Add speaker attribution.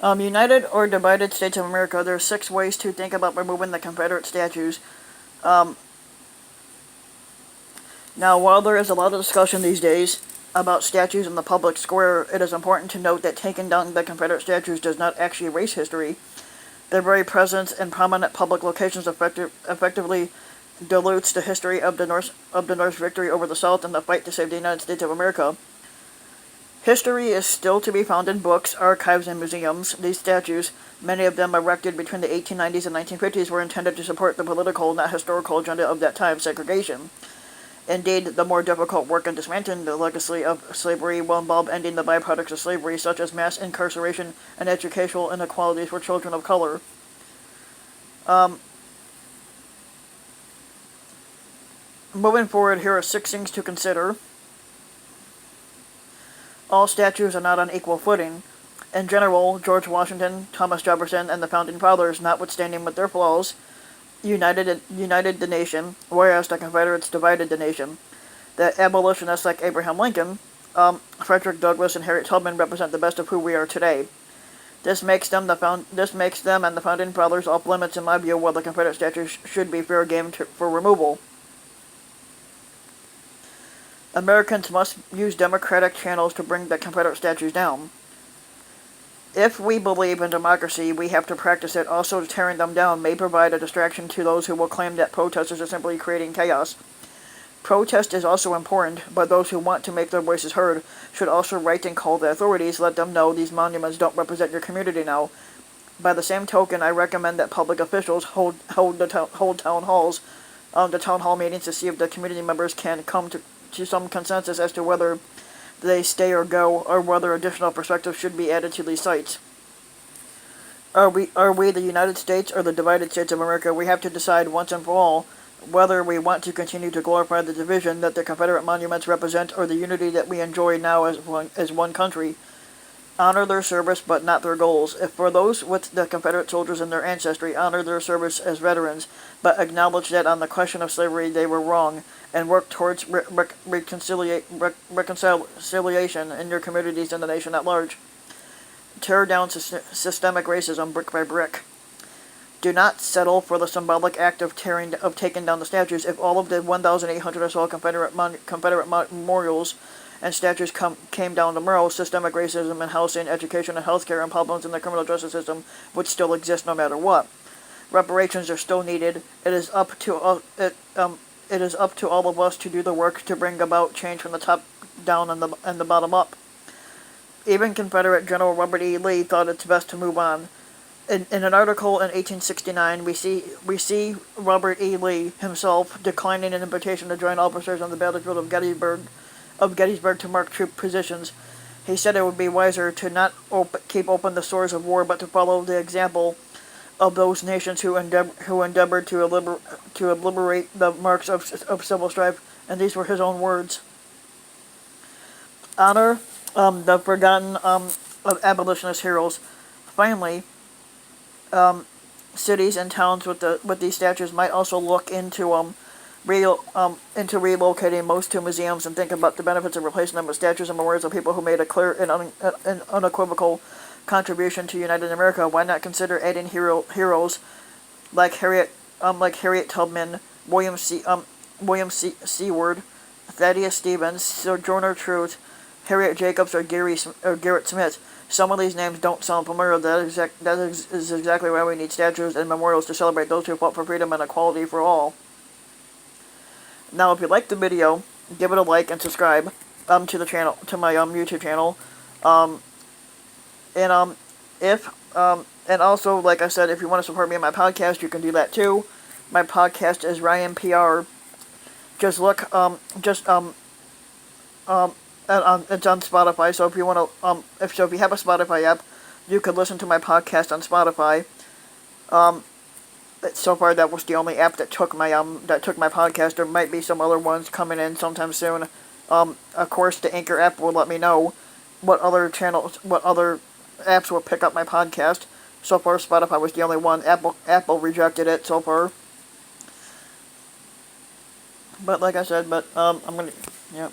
Speaker 1: United or divided States of America, there are 6 ways to think about removing the Confederate statues. Um, Now, while there is a lot of discussion these days about statues in the public square, it is important to note that taking down the Confederate statues does not actually erase history. Their very presence in prominent public locations effectively dilutes the history of the North's victory over the South and the fight to save the United States of America. History is still to be found in books, archives, and museums. These statues, many of them erected between the 1890s and 1950s, were intended to support the political, not historical, agenda of that time, segregation. Indeed, the more difficult work in dismantling the legacy of slavery will involve ending the byproducts of slavery, such as mass incarceration and educational inequalities for children of color. Moving forward, here are 6 things to consider. All statues are not on equal footing. In general, George Washington, Thomas Jefferson, and the Founding Fathers, notwithstanding with their flaws, united the nation, whereas the Confederates divided the nation. The abolitionists like Abraham Lincoln, Frederick Douglass, and Harriet Tubman represent the best of who we are today. This makes them and the Founding Fathers off limits in my view, while the Confederate statues should be fair game for removal. Americans must use democratic channels to bring the Confederate statues down. If we believe in democracy, we have to practice it. Also, tearing them down may provide a distraction to those who will claim that protesters are simply creating chaos. Protest is also important, but those who want to make their voices heard should also write and call the authorities, let them know these monuments don't represent your community now. By the same token, I recommend that public officials hold town halls, the town hall meetings to see if the community members can come to some consensus as to whether they stay or go, or whether additional perspectives should be added to these sites. Are we the United States or the divided States of America? We have to decide once and for all whether we want to continue to glorify the division that the Confederate monuments represent, or the unity that we enjoy now as one country. Honor their service, but not their goals. If for those with the Confederate soldiers and their ancestry, honor their service as veterans, but acknowledge that on the question of slavery they were wrong, and work towards reconciliation in your communities and the nation at large. Tear down systemic racism brick by brick. Do not settle for the symbolic act of taking down the statues. If all of the 1,800 or so Confederate memorials and statues came down tomorrow, systemic racism in housing, education, and healthcare, and problems in the criminal justice system would still exist no matter what. Reparations are still needed. It is up to all of us to do the work to bring about change from the top down and the bottom up. Even Confederate General Robert E. Lee thought it's best to move on. In an article in 1869, we see Robert E. Lee himself declining an invitation to join officers on the battlefield of Gettysburg to mark troop positions. He said it would be wiser to not keep open the sores of war, but to follow the example of those nations who endeavored to obliterate the marks of civil strife, and these were his own words. Honor the forgotten abolitionist heroes. Finally, cities and towns with these statues might also look into relocating most to museums and think about the benefits of replacing them with statues and memorials of people who made a clear and unequivocal contribution to United America. Why not consider adding heroes like Harriet Tubman, William Seward, Thaddeus Stevens, Sojourner Truth, Harriet Jacobs, or Garrett Smith? Some of these names don't sound familiar. That is exactly why we need statues and memorials to celebrate those who fought for freedom and equality for all. Now, if you liked the video, give it a like and subscribe to the channel, to my YouTube channel. And also, like I said, if you want to support me in my podcast, you can do that too. My podcast is Ryan PR. Just look, it's on Spotify. So if you want to, if you have a Spotify app, you could listen to my podcast on Spotify. So far, that was the only app that took my podcast. There might be some other ones coming in sometime soon. Of course, the Anchor app will let me know what other apps will pick up my podcast. So far, Spotify was the only one. Apple rejected it so far. But like I said, I'm gonna, yeah.